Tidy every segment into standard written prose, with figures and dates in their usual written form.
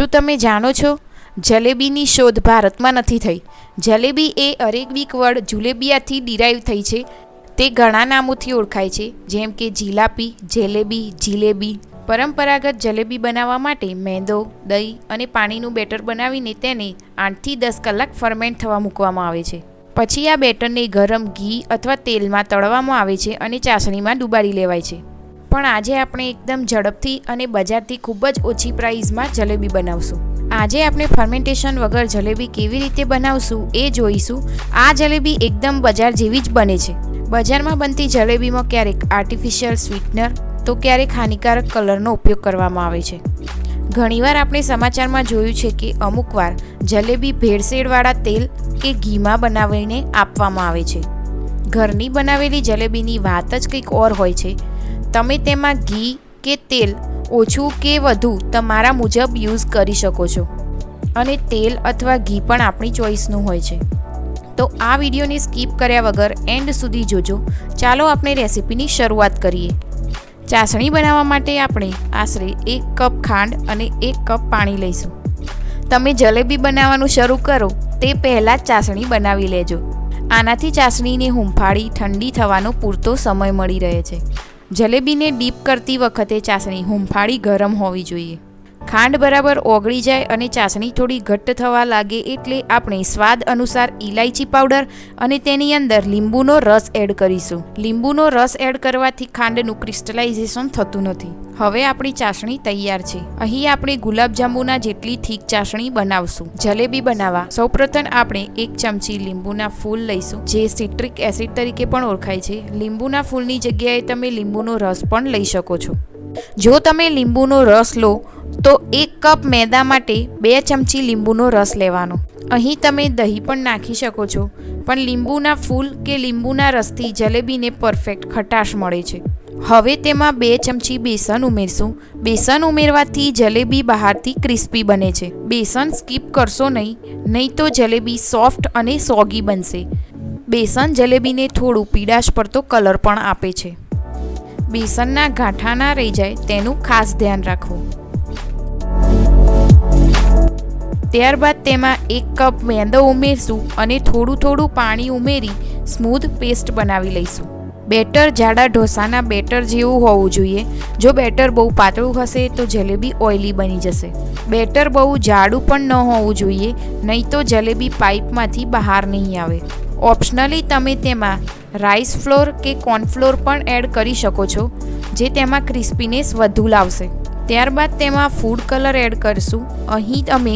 શું તમે જાણો છો, જલેબીની શોધ ભારતમાં નથી થઈ. જલેબી એ અરેબિક વર્ડ જુલેબિયાથી ડિરાઈવ થઈ છે. તે ઘણા નામોથી ઓળખાય છે, જેમ કે જીલાપી, જેલેબી, જીલેબી. પરંપરાગત જલેબી બનાવવા માટે મેંદો, દહીં અને પાણીનું બેટર બનાવીને તેને 8થી 10 કલાક ફર્મેન્ટ થવા મૂકવામાં આવે છે. પછી આ બેટરને ગરમ ઘી અથવા તેલમાં તળવામાં આવે છે અને ચાસણીમાં ડુબાડી લેવાય છે. પણ આજે આપણે એકદમ ઝડપથી અને બજારથી ખૂબ જ ઓછી પ્રાઇસમાં જલેબી બનાવશું. આજે આપણે ફર્મેન્ટેશન વગર જલેબી કેવી રીતે બનાવશું એ જોઈશું. આ જલેબી એકદમ બજાર જેવી જ બને છે. બજારમાં બનતી જલેબીમાં ક્યારેક આર્ટિફિશિયલ સ્વીટનર તો ક્યારેક હાનિકારક કલરનો ઉપયોગ કરવામાં આવે છે. ઘણીવાર આપણે સમાચારમાં જોયું છે કે અમુકવાર જલેબી ભેળસેળવાળા તેલ કે ઘીમાં બનાવીને આપવામાં આવે છે. ઘરની બનાવેલી જલેબીની વાત જ કંઈક ઓર હોય છે. તમે તેમાં ઘી કે તેલ ઓછું કે વધુ તમારા મુજબ યુઝ કરી શકો છો, અને તેલ અથવા ઘી પણ આપણી ચોઈસનું હોય છે. તો આ વિડીયોને સ્કીપ કર્યા વગર એન્ડ સુધી જોજો. ચાલો આપણે રેસીપીની શરૂઆત કરીએ. ચાસણી બનાવવા માટે આપણે આશરે 1 કપ ખાંડ અને 1 કપ પાણી લઈશું. તમે જલેબી બનાવવાનું શરૂ કરો તે પહેલાં જ ચાસણી બનાવી લેજો. આનાથી ચાસણીને હૂંફાળી ઠંડી થવાનો પૂરતો સમય મળી રહે છે. જલેબીને ડીપ કરતી વખતે ચાસણી હૂંફાળી ગરમ હોવી જોઈએ. ખાંડ બરાબર ઓગળી જાય અને ચાસણી થોડી ઘટ્ટ થવા લાગે એટલે આપણે સ્વાદ અનુસાર ઇલાયચી પાવડર અને તેની અંદર લીંબુનો રસ એડ કરીશું. લીંબુનો રસ એડ કરવાથી ખાંડનું ક્રિસ્ટલાઇઝેશન થતું નથી. હવે આપણી ચાસણી તૈયાર છે. અહીં આપણે ગુલાબજાંબુના જેટલી થીક ચાસણી બનાવશું. જલેબી બનાવવા સૌપ્રથમ આપણે 1 ચમચી લીંબુના ફૂલ લઈશું, જે સિટ્રિક એસિડ તરીકે પણ ઓળખાય છે. લીંબુના ફૂલની જગ્યાએ તમે લીંબુનો રસ પણ લઈ શકો છો. જો તમે લીંબુનો રસ લો તો 1 કપ મેદા માટે 2 ચમચી લીંબુનો રસ લેવાનો. અહીં તમે દહીં પણ નાખી શકો છો, પણ લીંબુના ફૂલ કે લીંબુના રસથી જલેબીને પરફેક્ટ ખટાશ મળે છે. હવે તેમાં 2 ચમચી બેસન ઉમેરશું. બેસન ઉમેરવાથી જલેબી બહારથી ક્રિસ્પી બને છે. બેસન સ્કીપ કરશો નહીં તો જલેબી સોફ્ટ અને સોગી બનશે. બેસન જલેબીને થોડું પીળાશ પડતો કલર પણ આપે છે. બેસનના ગાંઠા ના રહી જાય તેનું ખાસ ધ્યાન રાખવું. ત્યારબાદ તેમાં 1 કપ મેંદો ઉમેરશું અને થોડું પાણી ઉમેરી સ્મૂધ પેસ્ટ બનાવી લઈશું. બેટર જાડા ઢોસાના બેટર જેવું હોવું જોઈએ. જો બેટર બહુ પાતળું હશે તો જલેબી ઓઇલી બની જશે. બેટર બહુ જાડું પણ ન હોવું જોઈએ, નહીં તો જલેબી પાઇપમાંથી બહાર નહીં આવે. ઓપ્શનલી તમે તેમાં રાઈસ ફ્લોર કે કોર્નફ્લોર પણ એડ કરી શકો છો, જે તેમાં ક્રિસ્પીનેસ વધુ લાવશે. ત્યારબાદ તેમાં ફૂડ કલર એડ કરીશું. અહીં અમે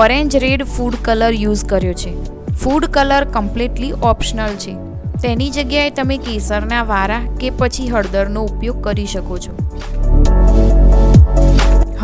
orange red food colour use કર્યો છે. ફૂડ કલર કમ્પ્લીટલી ઓપ્શનલ છે. તેની જગ્યાએ તમે કેસરના વારા કે પછી હળદરનો ઉપયોગ કરી શકો છો.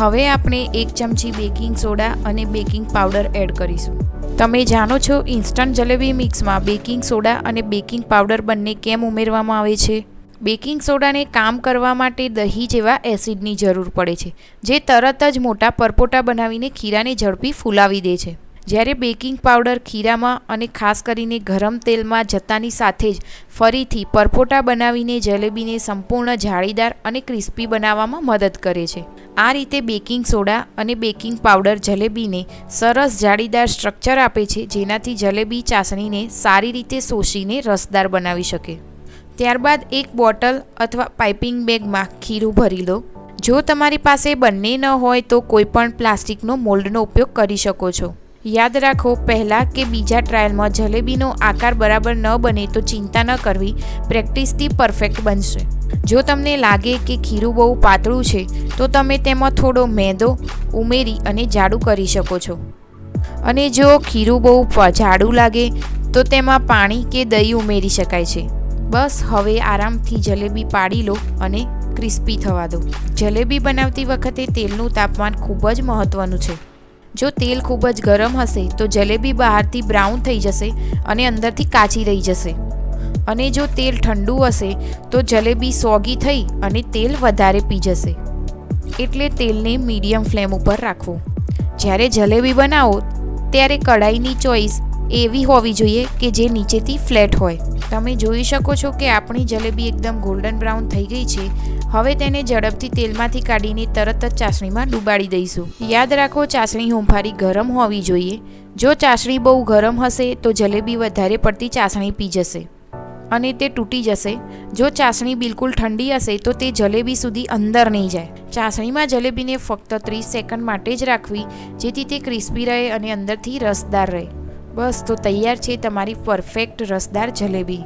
હવે આપણે 1 ચમચી બેકિંગ સોડા અને બેકિંગ પાવડર એડ કરીશું. તમે જાણો છો ઇન્સ્ટન્ટ જલેબી મિક્સમાં બેકિંગ સોડા અને બેકિંગ પાવડર બંને કેમ ઉમેરવામાં આવે છે? બેકિંગ સોડાને કામ કરવા માટે દહીં જેવા એસિડની જરૂર પડે છે, જે તરત જ મોટા પરપોટા બનાવીને ખીરાને ઝડપી ફૂલાવી દે છે. જ્યારે બેકિંગ પાવડર ખીરામાં અને ખાસ કરીને ગરમ તેલમાં જતાની સાથે જ ફરીથી પરપોટા બનાવીને જલેબીને સંપૂર્ણ જાળીદાર અને ક્રિસ્પી બનાવવામાં મદદ કરે છે. આ રીતે બેકિંગ સોડા અને બેકિંગ પાવડર જલેબીને સરસ જાળીદાર સ્ટ્રક્ચર આપે છે, જેનાથી જલેબી ચાસણીને સારી રીતે શોષીને રસદાર બનાવી શકે. ત્યારબાદ 1 બોટલ અથવા પાઇપિંગ બેગમાં ખીરું ભરી લો. જો તમારી પાસે બંને ન હોય તો કોઈપણ પ્લાસ્ટિકનો મોલ્ડનો ઉપયોગ કરી શકો છો. યાદ રાખો, પહેલાં કે બીજા ટ્રાયલમાં જલેબીનો આકાર બરાબર ન બને તો ચિંતા ન કરવી, પ્રેક્ટિસથી પરફેક્ટ બનશે. જો તમને લાગે કે ખીરું બહુ પાતળું છે તો તમે તેમાં થોડો મેંદો ઉમેરી અને જાડું કરી શકો છો, અને જો ખીરું બહુ જાડું લાગે તો તેમાં પાણી કે દહીં ઉમેરી શકાય છે. બસ હવે આરામથી જલેબી પાડી લો અને ક્રિસ્પી થવા દો. જલેબી બનાવતી વખતે તેલનું તાપમાન ખૂબ જ મહત્ત્વનું છે. જો તેલ ખૂબ જ ગરમ હશે તો જલેબી બહારથી બ્રાઉન થઈ જશે અને અંદરથી કાચી રહી જશે, અને જો તેલ ઠંડુ હશે તો જલેબી સોગી થઈ અને તેલ વધારે પી જશે. એટલે તેલને મીડિયમ ફ્લેમ ઉપર રાખવું. જ્યારે જલેબી બનાવો ત્યારે કઢાઈની ચોઈસ એવી હોવી જોઈએ કે જે નીચેથી ફ્લેટ હોય. તમે જોઈ શકો છો કે આપણી જલેબી એકદમ ગોલ્ડન બ્રાઉન થઈ ગઈ છે. હવે તેને ઝડપથી તેલમાંથી કાઢીને તરત જ ચાસણીમાં ડૂબાડી દઈશું. યાદ રાખો, ચાસણી હુંફાળી ગરમ હોવી જોઈએ. જો ચાસણી બહુ ગરમ હશે તો જલેબી વધારે પડતી ચાસણી પી જશે અને તે તૂટી જશે. જો ચાસણી બિલકુલ ઠંડી હશે તો તે જલેબી સુધી અંદર નહીં જાય. ચાસણીમાં જલેબીને ફક્ત 30 સેકન્ડ માટે જ રાખવી, જેથી તે ક્રિસ્પી રહે અને અંદરથી રસદાર રહે. બસ, તો તૈયાર છે તમારી પરફેક્ટ રસદાર જલેબી.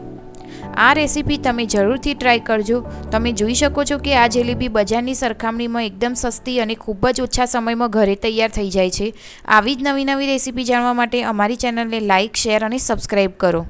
આ રેસીપી તમે જરૂરથી ટ્રાય કરજો. તમે જોઈ શકો છો કે આ જલેબી બજારની સરખામણીમાં એકદમ સસ્તી અને ખૂબ જ ઓછા સમયમાં ઘરે તૈયાર થઈ જાય છે. આવી જ નવી નવી રેસીપી જાણવા માટે અમારી ચેનલને લાઇક, શેર અને સબસ્ક્રાઈબ કરો.